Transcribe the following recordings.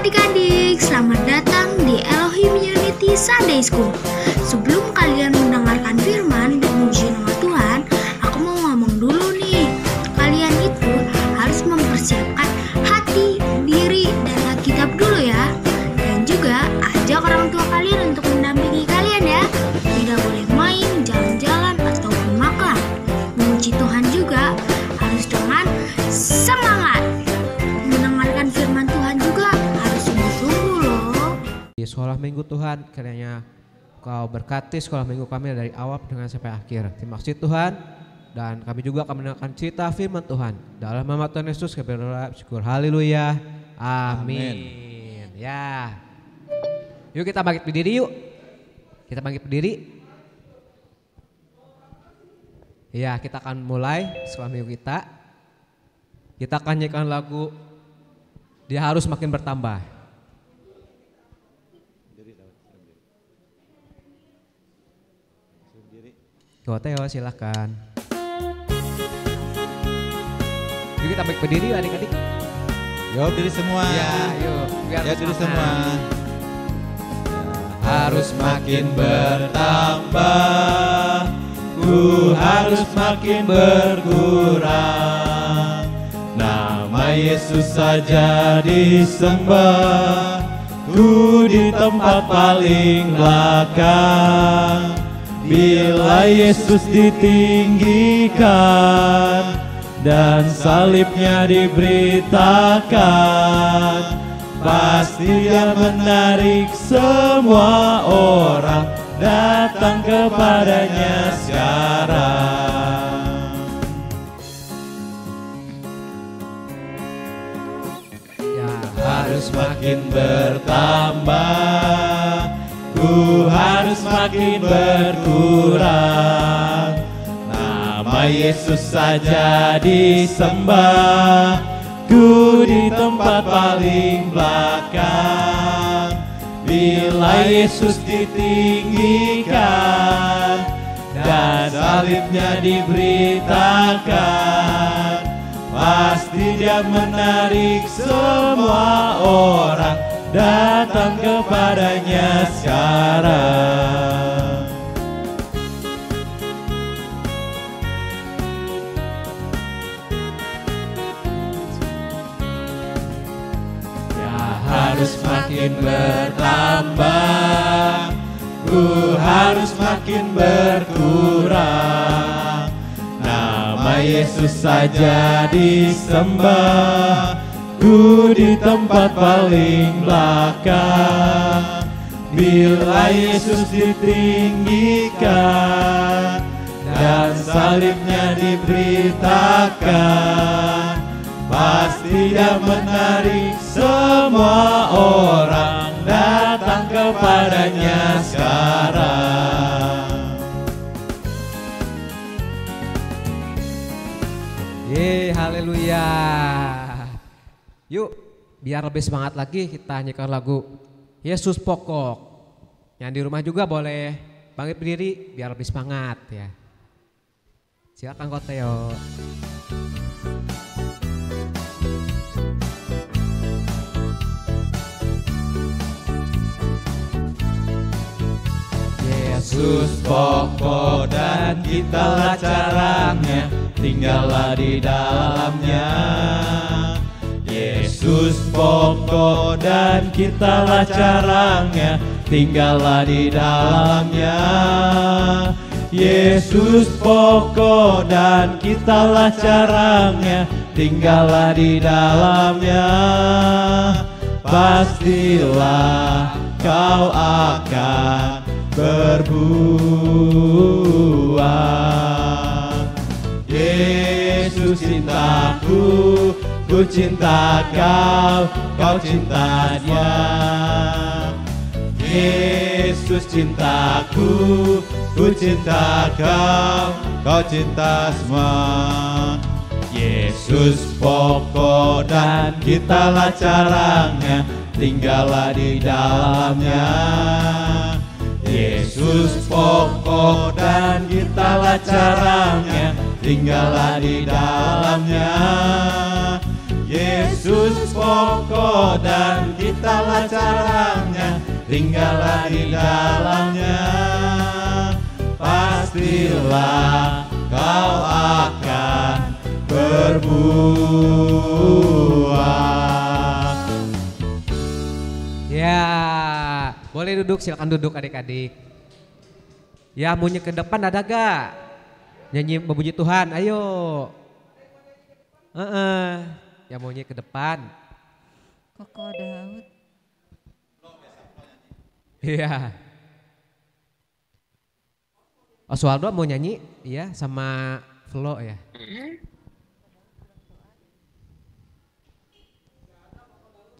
adik-adik, selamat datang di Elohim Unity Sunday School. Sebelum kalian mendengarkan firman dan memuji nama Tuhan, aku mau ngomong dulu nih. Kalian itu harus mempersiapkan hati, diri, dan Alkitab dulu ya. Dan juga ajak orang tua kalian untuk mendampingi kalian ya. Tidak boleh main, jalan-jalan, ataupun makan. Memuji Tuhan juga harus dengan semangat. Mendengarkan firman Tuhan juga harus sungguh-sungguh loh. Di sekolah minggu Tuhan, kiranya Kau berkati sekolah minggu kami dari awal dengan sampai akhir. Terima kasih Tuhan. Dan kami juga akan mendengarkan cerita firman Tuhan. Dalam nama Tuhan Yesus kami berdoa, syukur, haleluya, amin. Ya, yuk kita bangkit berdiri yuk. Kita bangkit berdiri. Ya, kita akan mulai sekolah minggu kita. Kita akan nyanyikan lagu Dia Harus Makin Bertambah. Go Theo, silahkan. Yuk kita bangkit berdiri yuk adik-adik. Yuk diri semua. Ya, yuk. Biar Ya diri semangat. semua. Harus Makin bertambah, ku harus makin berkurang. Nama Yesus saja disembah, ku di tempat paling belakang. Bila Yesus ditinggikan dan salibnya diberitakan, pasti Dia menarik semua orang datang kepadanya sekarang. Ya, Harus makin bertambah, ku harus makin berkurang. Nama Yesus saja disembah, ku di tempat paling belakang. Bila Yesus ditinggikan dan salibnya diberitakan, pasti Dia menarik semua orang datang kepadanya sekarang. Ya harus makin bertambah, ku harus makin berkurang. Nama Yesus saja disembah, ku di tempat paling belakang. Bila Yesus ditinggikan dan salibnya diberitakan, pasti Dia menarik semua orang datang kepadanya sekarang. Ye, haleluya. Yuk, biar lebih semangat lagi kita nyanyikan lagu Yesus Pokok. Yang di rumah juga boleh bangkit berdiri biar lebih semangat ya. Silakan Ko Theo. Yesus pokok dan kitalah carangnya, tinggallah di dalamnya. Yesus pokok dan kitalah carangnya, tinggallah di dalamnya. Yesus pokok dan kitalah carangnya, tinggallah di dalamnya. Pastilah kau akan berbuah. Yesus cintaku, ku cinta kau, kau cinta Dia. Yesus cintaku, ku cinta kau, kau cinta semua. Yesus pokok dan kitalah carangnya, tinggallah di dalamnya. Yesus pokok dan kitalah carangnya, tinggallah di dalamnya. Yesus pokok dan kitalah caranya, tinggallah di dalamnya. Pastilah kau akan berbuah. Ya, boleh duduk, silakan duduk adik-adik. Ya, munyi ke depan ada gak? Nyanyi memuji Tuhan, ayo. Ya munyi ke depan. Koko Daud. Iya. Oswaldo mau nyanyi, iya sama Flo ya.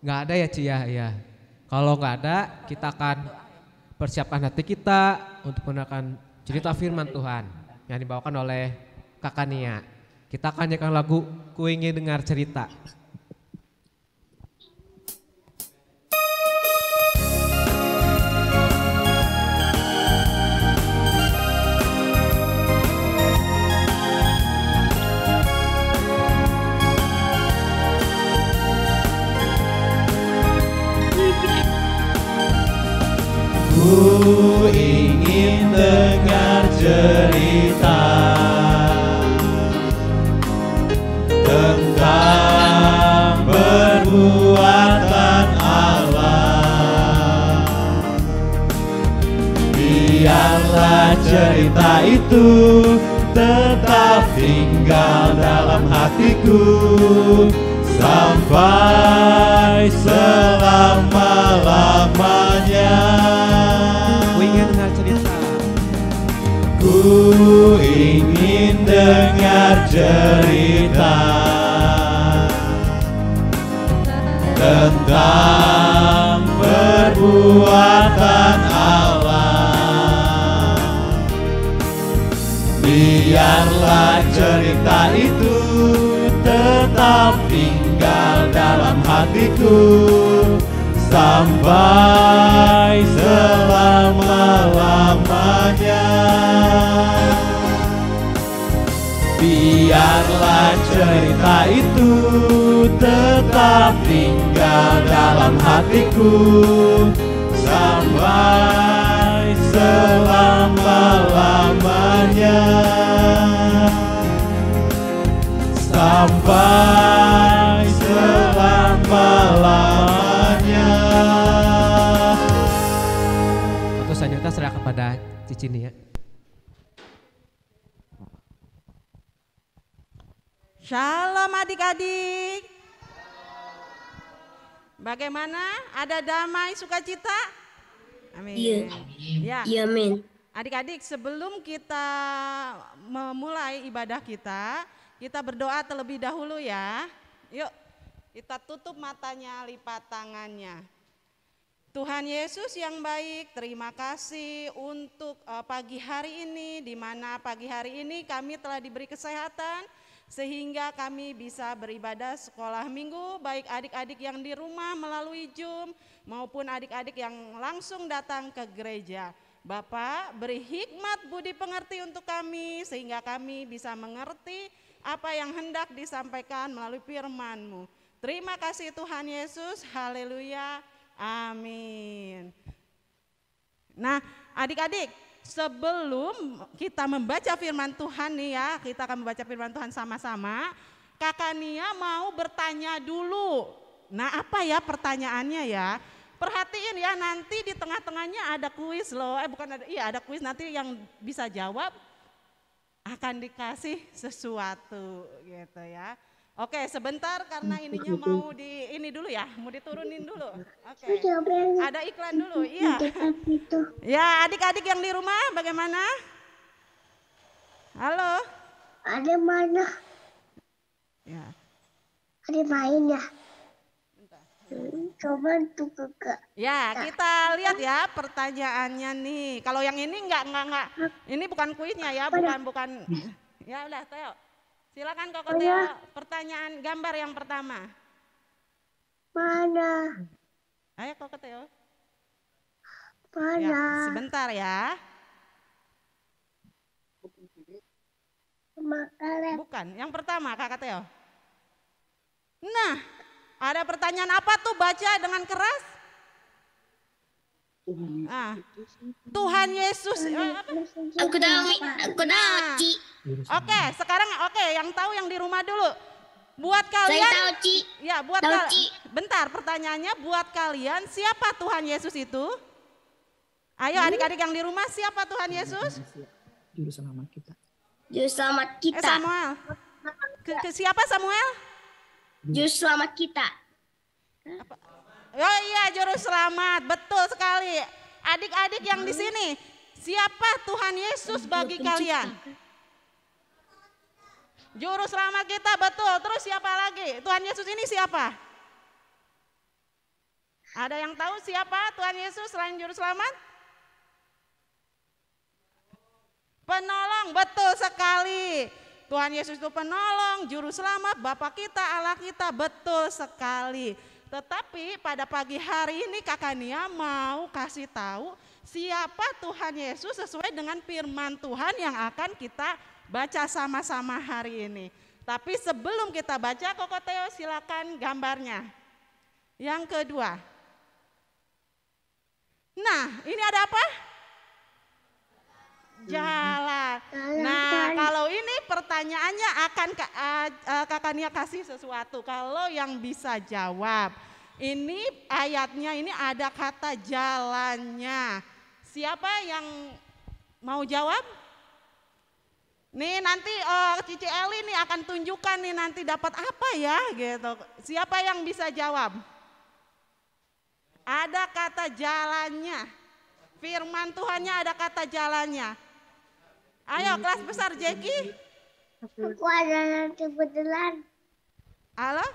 Nggak ada ya Cia, ya. Kalau nggak ada, kita akan persiapkan hati kita untuk mendengarkan cerita firman Tuhan yang dibawakan oleh Kakak Nia. Kita akan nyanyikan lagu Ku Ingin Dengar Cerita. Ku ingin dengar cerita tentang perbuatan Allah. Biarlah cerita itu tetap tinggal dalam hatiku sampai selama-lamanya. Ku ingin dengar cerita tentang perbuatan Allah. Biarlah cerita itu tetap tinggal dalam hatiku sampai selama-lamanya. Biarlah cerita itu tetap tinggal dalam hatiku sampai selama-lamanya. Sampai selama-lamanya. Untuk selanjutnya serahkan pada Cici Nia. Shalom adik-adik. Bagaimana? Ada damai sukacita? Amin. Iya. Ya. Iya, amin. Adik-adik, sebelum kita memulai ibadah kita berdoa terlebih dahulu ya. Yuk, kita tutup matanya, lipat tangannya. Tuhan Yesus yang baik, terima kasih untuk pagi hari ini, di mana pagi hari ini kami telah diberi kesehatan sehingga kami bisa beribadah sekolah minggu, baik adik-adik yang di rumah melalui Zoom maupun adik-adik yang langsung datang ke gereja. Bapak, beri hikmat budi pengerti untuk kami sehingga kami bisa mengerti apa yang hendak disampaikan melalui firman-Mu. Terima kasih Tuhan Yesus, haleluya, amin. Nah adik-adik, sebelum kita membaca firman Tuhan nih ya, kita akan membaca firman Tuhan sama-sama. Kakak Nia mau bertanya dulu. Nah apa ya pertanyaannya ya? Perhatiin ya, nanti di tengah-tengahnya ada kuis loh. Ada kuis, nanti yang bisa jawab akan dikasih sesuatu gitu ya. Oke, sebentar karena ininya mau ini dulu ya, mau diturunin dulu. Oke. Ada iklan dulu, iya. Ya, adik-adik yang di rumah bagaimana? Halo. Ada mana? Ya. Ada main ya? Coba tuh kakak. Ya, kita lihat ya pertanyaannya nih. Kalau yang ini enggak. Ini bukan kuisnya ya, bukan. Ya udah, Teo. Silakan Koko Teo, pertanyaan gambar yang pertama. Mana? Ayo Koko Teo. Mana? Ya, sebentar ya. Makanan. Bukan, yang pertama Kakak Teo. Nah, ada pertanyaan apa tuh, baca dengan keras? Ah, Tuhan Yesus. Apa? Aku tahu, Ci. Oke, sekarang yang tahu yang di rumah dulu. Buat Saya kalian, tahu, Ci. ya buat Tahu, kalian. Ci. Bentar, pertanyaannya buat kalian, siapa Tuhan Yesus itu? Ayo adik-adik yang di rumah, siapa Tuhan Yesus? Juru selamat kita. Juru selamat kita. Samuel. Siapa Samuel? Juru selamat kita. Oh iya, juru selamat, betul sekali. Adik-adik yang di sini, siapa Tuhan Yesus bagi kalian? Juru selamat kita, betul. Terus siapa lagi? Tuhan Yesus ini siapa? Ada yang tahu siapa Tuhan Yesus selain juru selamat? Penolong, betul sekali. Tuhan Yesus itu penolong, juru selamat, Bapa kita, Allah kita, betul sekali. Tetapi pada pagi hari ini Kakak Nia mau kasih tahu siapa Tuhan Yesus sesuai dengan firman Tuhan yang akan kita baca sama-sama hari ini. Tapi sebelum kita baca, Koko Teo silakan gambarnya. Yang kedua. Nah, ini ada apa? Jalan. Nah, kalau ini pertanyaannya akan Kakak Nia kasih sesuatu. Kalau yang bisa jawab, ini ayatnya ini ada kata jalannya. Siapa yang mau jawab? Nih nanti Cici Eli nih akan tunjukkan nih nanti dapat apa ya gitu. Siapa yang bisa jawab? Ada kata jalannya. Firman Tuhannya ada kata jalannya. Ayo kelas besar Jeki. Aku ada nanti kebetulan. Halo?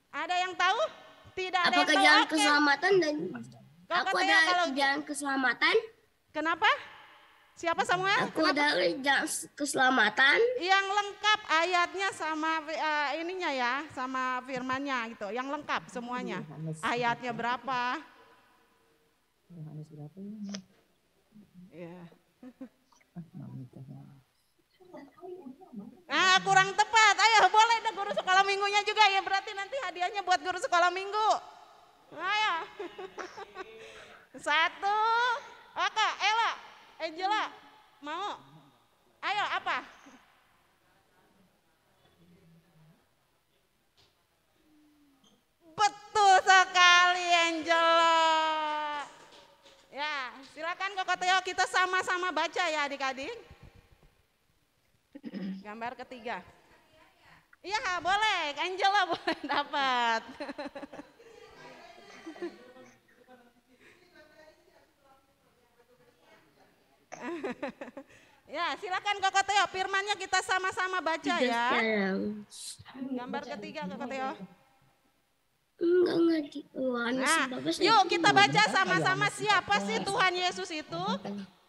Ada yang tahu? Tidak ada Apakah yang tahu. jalan Oke. keselamatan dan Koko aku Teo, ada kalau jalan keselamatan? kenapa? Siapa Samuel? Aku ada jalan keselamatan. Yang lengkap ayatnya sama ininya ya, sama firmannya gitu. Yang lengkap semuanya. Ayatnya berapa? Yohanes berapa ya? Ya. Nah, kurang tepat. Ayo boleh deh guru sekolah minggunya juga ya. Berarti nanti hadiahnya buat guru sekolah minggu. Ayo. 1. Oke, Ella, Angela, mau? Ayo apa? Betul sekali Angela. Ya, silakan Koko Teo, kita sama-sama baca ya adik-adik. Gambar ketiga. Iya boleh, Angela boleh dapat. Ya silakan Koko Teo, firmannya kita sama-sama baca ya. Gambar ketiga Koko Teo. Enggak Nah, yuk kita baca sama-sama siapa sih Tuhan Yesus itu.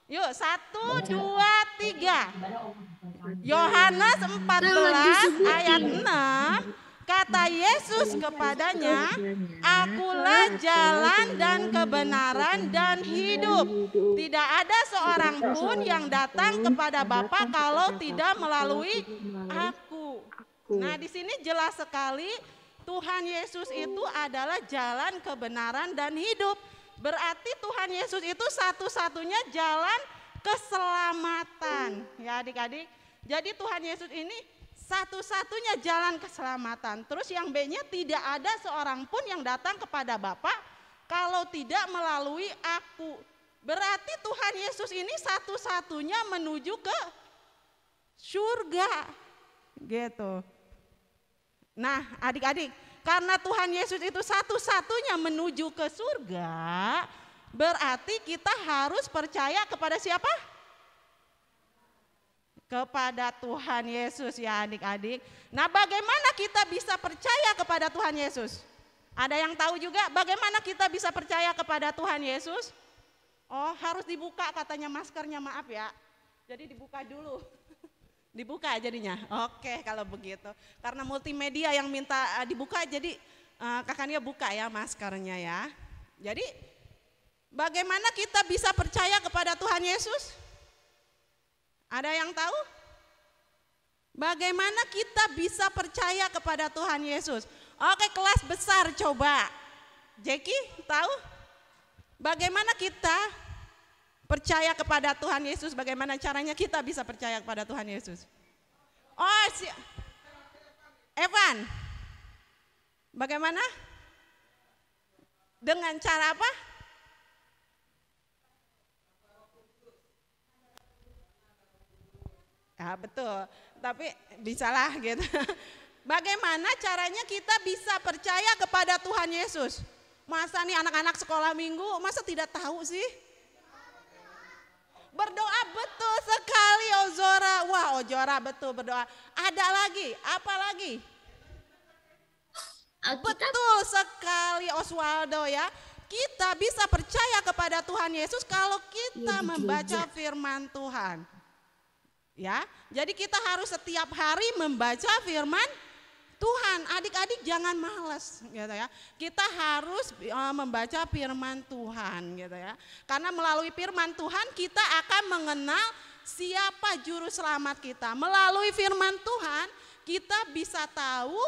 Yuk 1, 2, 3. Yohanes 14 ayat 6. Kata Yesus kepadanya, akulah jalan dan kebenaran dan hidup. Tidak ada seorang pun yang datang kepada Bapa kalau tidak melalui aku. Nah di sini jelas sekali Tuhan Yesus itu adalah jalan kebenaran dan hidup. Berarti Tuhan Yesus itu satu-satunya jalan keselamatan. Ya adik-adik, jadi Tuhan Yesus ini satu-satunya jalan keselamatan. Terus yang B-nya tidak ada seorang pun yang datang kepada Bapa kalau tidak melalui aku. Berarti Tuhan Yesus ini satu-satunya menuju ke surga. Gitu. Nah adik-adik, karena Tuhan Yesus itu satu-satunya menuju ke surga, berarti kita harus percaya kepada siapa? Kepada Tuhan Yesus ya adik-adik. Nah bagaimana kita bisa percaya kepada Tuhan Yesus? Ada yang tahu juga bagaimana kita bisa percaya kepada Tuhan Yesus? Oh harus dibuka katanya maskernya, maaf ya. Jadi dibuka dulu. Dibuka jadinya. Oke kalau begitu. Karena multimedia yang minta dibuka jadi kakaknya buka ya maskernya ya. Jadi bagaimana kita bisa percaya kepada Tuhan Yesus? Ada yang tahu? Bagaimana kita bisa percaya kepada Tuhan Yesus? Oke, kelas besar coba. Jeki tahu? Bagaimana kita percaya kepada Tuhan Yesus? Bagaimana caranya kita bisa percaya kepada Tuhan Yesus? Oh, Evan. Bagaimana? Dengan cara apa? Ya betul, tapi bisalah gitu. Bagaimana caranya kita bisa percaya kepada Tuhan Yesus? Masa nih anak-anak sekolah minggu, masa tidak tahu sih? Berdoa betul sekali Ozora. Wah Ozora betul berdoa. Ada lagi, apa lagi? Betul sekali Oswaldo ya. Kita bisa percaya kepada Tuhan Yesus kalau kita membaca firman Tuhan. Ya, jadi kita harus setiap hari membaca firman Tuhan. Adik-adik jangan malas gitu ya. Kita harus membaca firman Tuhan gitu ya. Karena melalui firman Tuhan kita akan mengenal siapa juru selamat kita. Melalui firman Tuhan kita bisa tahu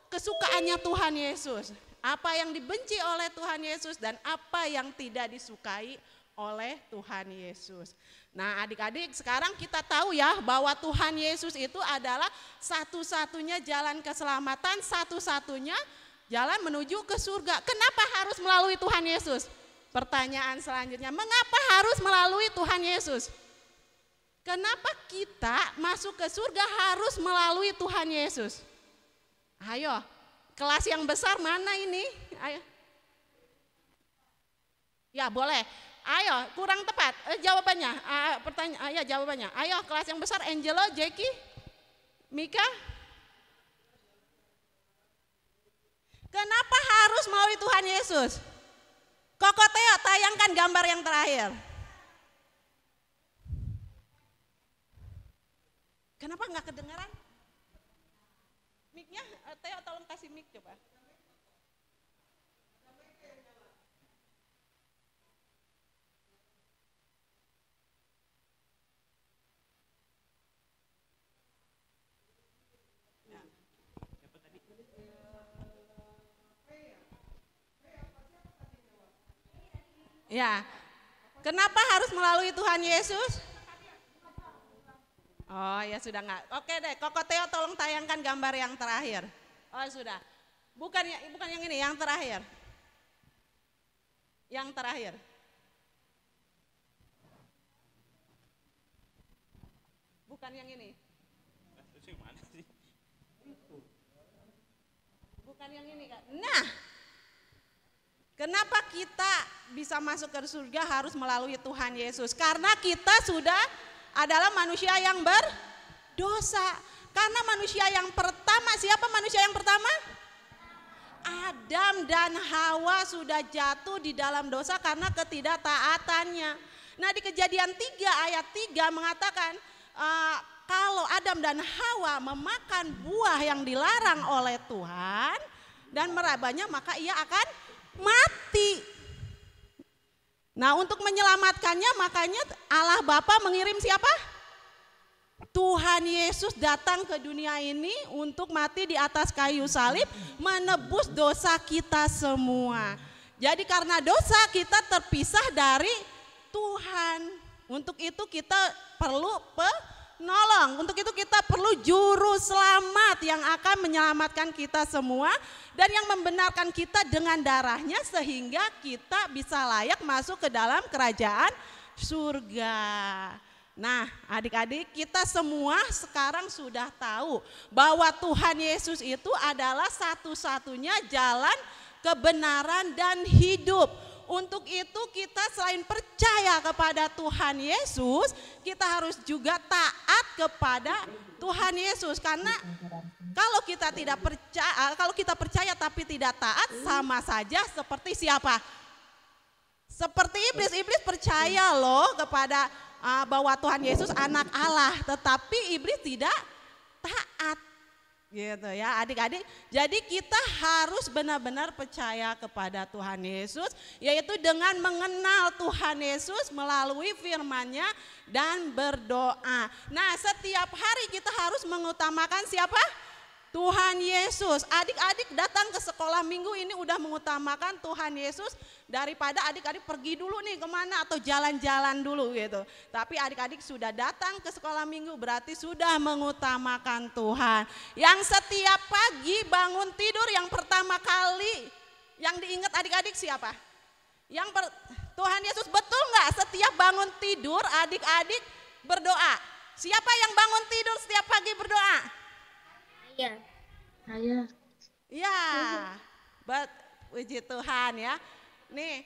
kesukaannya Tuhan Yesus. Apa yang dibenci oleh Tuhan Yesus dan apa yang tidak disukai oleh Tuhan Yesus. Nah adik-adik sekarang kita tahu ya bahwa Tuhan Yesus itu adalah satu-satunya jalan keselamatan, satu-satunya jalan menuju ke surga. Kenapa harus melalui Tuhan Yesus? Pertanyaan selanjutnya, mengapa harus melalui Tuhan Yesus? Kenapa kita masuk ke surga harus melalui Tuhan Yesus? Ayo, kelas yang besar mana ini? Ayo. Ya boleh. Ayo, kurang tepat jawabannya. Pertanyaan, ya jawabannya. Ayo, kelas yang besar, Angelo, Jackie, Mika. Kenapa harus melalui Tuhan Yesus? Koko Teo, tayangkan gambar yang terakhir. Kenapa nggak kedengaran? Mic-nya, Teo tolong kasih mic coba. Ya, kenapa harus melalui Tuhan Yesus? Oh ya sudah enggak. Oke deh, Koko Teo tolong tayangkan gambar yang terakhir. Oh sudah. Bukan yang ini, yang terakhir. Yang terakhir. Bukan yang ini. Bukan yang ini kan. Nah, kenapa kita bisa masuk ke surga harus melalui Tuhan Yesus? Karena kita sudah adalah manusia yang berdosa. Karena manusia yang pertama, siapa manusia yang pertama? Adam dan Hawa sudah jatuh di dalam dosa karena ketidaktaatannya. Nah di Kejadian 3 ayat 3 mengatakan kalau Adam dan Hawa memakan buah yang dilarang oleh Tuhan dan merabanya maka ia akan mati. Nah untuk menyelamatkannya makanya Allah Bapa mengirim siapa? Tuhan Yesus datang ke dunia ini untuk mati di atas kayu salib menebus dosa kita semua. Jadi karena dosa kita terpisah dari Tuhan. Untuk itu kita perlu penolong. Untuk itu kita perlu juru selamat yang akan menyelamatkan kita semua. Dan yang membenarkan kita dengan darahnya sehingga kita bisa layak masuk ke dalam kerajaan surga. Nah adik-adik kita semua sekarang sudah tahu bahwa Tuhan Yesus itu adalah satu-satunya jalan kebenaran dan hidup. Untuk itu kita selain percaya kepada Tuhan Yesus, kita harus juga taat kepada Tuhan Yesus. Karena kalau kita tidak percaya, kalau kita percaya tapi tidak taat sama saja seperti siapa? Seperti iblis. Iblis percaya loh kepada bahwa Tuhan Yesus anak Allah, tetapi iblis tidak taat. Gitu ya adik-adik. Jadi kita harus benar-benar percaya kepada Tuhan Yesus, yaitu dengan mengenal Tuhan Yesus melalui firman-Nya dan berdoa. Nah, setiap hari kita harus mengutamakan siapa? Tuhan Yesus. Adik-adik datang ke sekolah minggu ini udah mengutamakan Tuhan Yesus daripada adik-adik pergi dulu nih kemana atau jalan-jalan dulu gitu. Tapi adik-adik sudah datang ke sekolah minggu berarti sudah mengutamakan Tuhan. Yang setiap pagi bangun tidur yang pertama kali yang diingat adik-adik siapa? Tuhan Yesus, betul nggak setiap bangun tidur adik-adik berdoa? Siapa yang bangun tidur setiap pagi berdoa? Saya. Ya, puji Tuhan ya. Nih,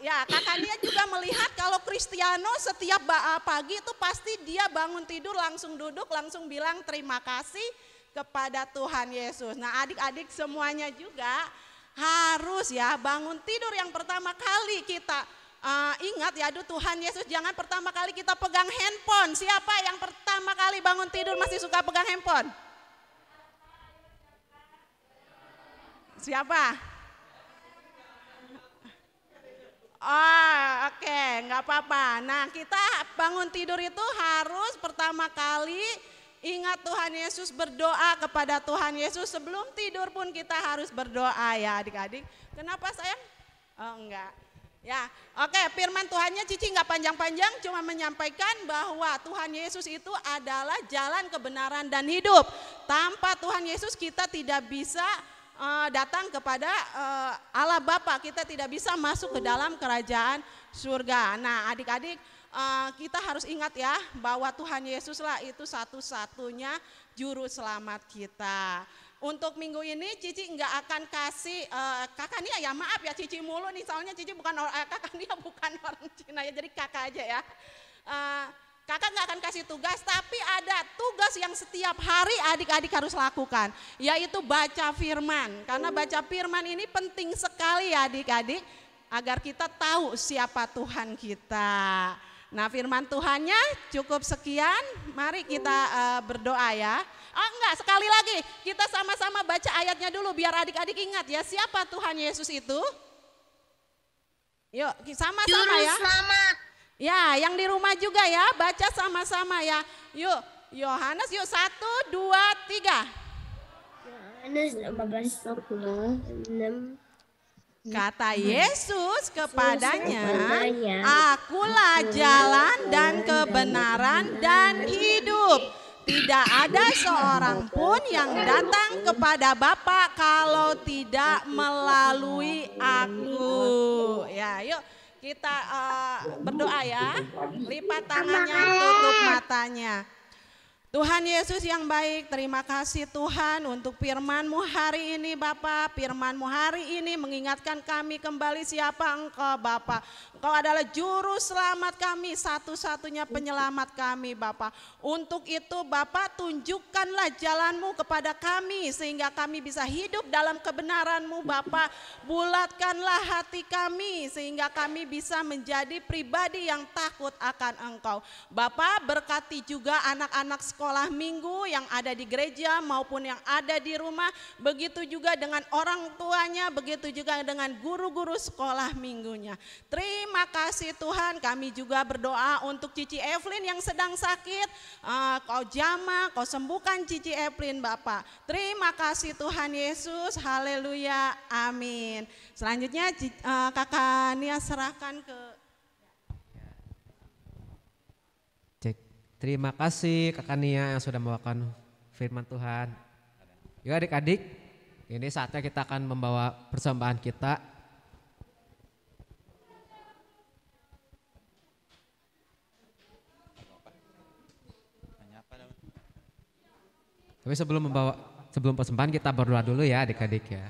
ya kakak Nia juga melihat kalau Kristiano setiap pagi itu pasti dia bangun tidur langsung duduk langsung bilang terima kasih kepada Tuhan Yesus. Nah adik-adik semuanya juga harus ya bangun tidur yang pertama kali kita ingat ya, aduh Tuhan Yesus, jangan pertama kali kita pegang handphone. Siapa yang pertama kali bangun tidur masih suka pegang handphone? Siapa? Oh, oke, nggak apa-apa. Nah, kita bangun tidur itu harus pertama kali ingat Tuhan Yesus, berdoa kepada Tuhan Yesus. Sebelum tidur pun kita harus berdoa ya adik-adik. Kenapa sayang? Oh enggak. Ya, oke, firman Tuhannya Cici nggak panjang-panjang, cuma menyampaikan bahwa Tuhan Yesus itu adalah jalan kebenaran dan hidup. Tanpa Tuhan Yesus kita tidak bisa datang kepada Allah Bapa, kita tidak bisa masuk ke dalam kerajaan surga. Nah adik-adik kita harus ingat ya bahwa Tuhan Yesuslah itu satu-satunya juru selamat kita. Untuk minggu ini Cici nggak akan kasih kakak Nia ya, maaf ya Cici mulu nih soalnya Cici bukan kakak Nia bukan orang Cina ya, jadi kakak aja ya. Kakak nggak akan kasih tugas, tapi ada tugas yang setiap hari adik-adik harus lakukan, yaitu baca firman. Karena baca firman ini penting sekali ya adik-adik, agar kita tahu siapa Tuhan kita. Nah firman Tuhannya cukup sekian, mari kita berdoa ya. Oh enggak, sekali lagi kita sama-sama baca ayatnya dulu biar adik-adik ingat ya siapa Tuhan Yesus itu. Yuk sama-sama Juru ya. selamat. Ya, yang di rumah juga ya, baca sama-sama ya. Yuk, Yohanes yuk 1, 2, 3. Yohanes 15:26. Kata Yesus kepadanya, kepadanya, akulah jalan dan kebenaran dan hidup. Tidak ada seorang pun yang datang kepada Bapa kalau tidak melalui aku. Ya, yuk. Kita berdoa ya, lipat tangannya, tutup matanya. Tuhan Yesus yang baik, terima kasih Tuhan untuk firman-Mu hari ini Bapa. Firman-Mu hari ini mengingatkan kami kembali siapa Engkau Bapa. Engkau adalah juru selamat kami, satu-satunya penyelamat kami Bapa. Untuk itu Bapa tunjukkanlah jalan-Mu kepada kami sehingga kami bisa hidup dalam kebenaran-Mu Bapa. Bulatkanlah hati kami sehingga kami bisa menjadi pribadi yang takut akan Engkau. Bapa berkati juga anak-anak sekolah minggu yang ada di gereja maupun yang ada di rumah, begitu juga dengan orang tuanya, begitu juga dengan guru-guru sekolah minggunya. Terima kasih Tuhan, kami juga berdoa untuk Cici Evelyn yang sedang sakit, Kau jamah, Kau sembuhkan Cici Evelyn Bapak. Terima kasih Tuhan Yesus, haleluya, amin. Selanjutnya kakak Nia serahkan ke Terima kasih Kakak Nia yang sudah membawakan firman Tuhan. Yuk adik-adik, ini saatnya kita akan membawa persembahan kita. Tapi sebelum persembahan kita berdoa dulu ya adik-adik ya.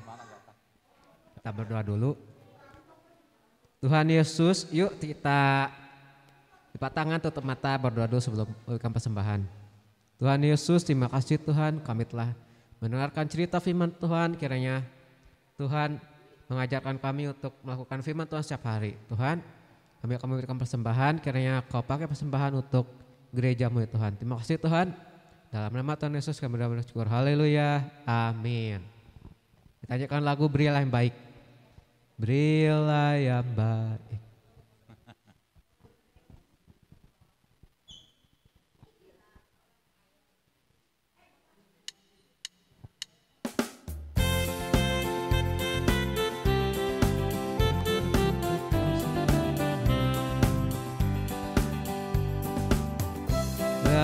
Kita berdoa dulu. Tuhan Yesus, yuk kita lipat tangan, tutup mata, berdoa dulu sebelum memberikan persembahan. Tuhan Yesus, terima kasih Tuhan, kami telah mendengarkan cerita firman Tuhan. Kiranya Tuhan mengajarkan kami untuk melakukan firman Tuhan setiap hari. Tuhan, kami akan memberikan persembahan, kiranya Kau pakai persembahan untuk gereja-Mu ya Tuhan. Terima kasih Tuhan, Dalam nama Tuhan Yesus kami bersyukur. Haleluya. Amin. Kita nyanyikan lagu Berilah yang baik. Berilah yang baik.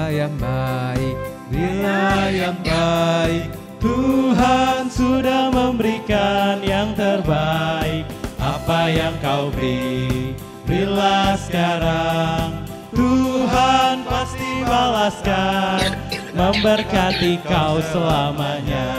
Yang baik, Berilah yang baik, Tuhan sudah memberikan yang terbaik. Apa yang kau beri, berilah sekarang. Tuhan pasti balaskan, memberkati kau selamanya.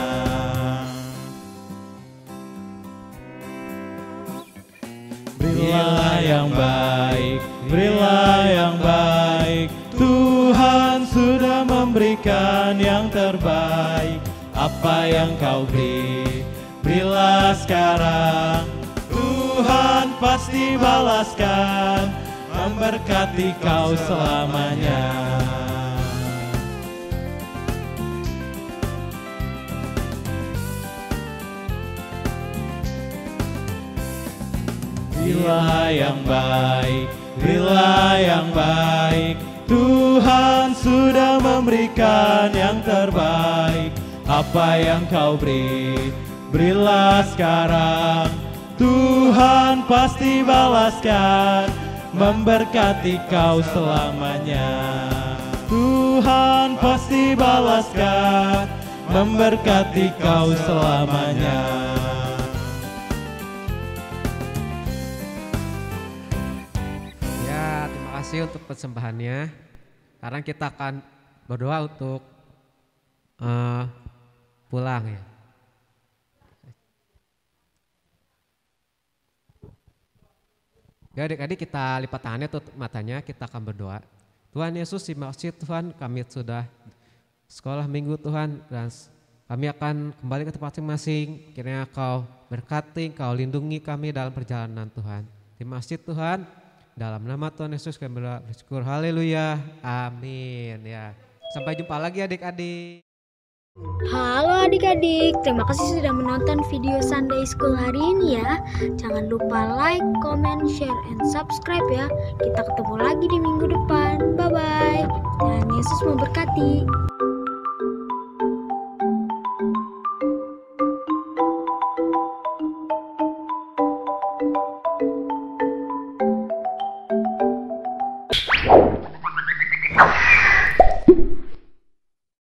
Berilah yang baik, berilah yang baik. Tuhan sudah memberikan yang terbaik. Apa yang kau beri, berilah sekarang. Tuhan pasti balaskan, memberkati kau selamanya. Berilah yang baik, berilah yang baik. Tuhan sudah memberikan yang terbaik. Apa yang kau beri, berilah sekarang. Tuhan pasti balaskan, memberkati kau selamanya. Tuhan pasti balaskan, memberkati kau selamanya. Terima kasih untuk persembahannya. Sekarang kita akan berdoa untuk pulang ya. Ya adik-adik, kita lipat tangannya, tutup matanya, kita akan berdoa. Tuhan Yesus, terima kasih Tuhan, kami sudah sekolah minggu Tuhan, dan kami akan kembali ke tempat masing-masing. Kiranya Kau berkati, Kau lindungi kami dalam perjalanan Tuhan. Terima kasih Tuhan. Dalam nama Tuhan Yesus kami bersyukur. Haleluya. Amin ya. Sampai jumpa lagi adik-adik. Halo adik-adik, terima kasih sudah menonton video Sunday School hari ini ya. Jangan lupa like, comment, share, and subscribe ya. Kita ketemu lagi di minggu depan. Bye-bye. Tuhan Yesus memberkati.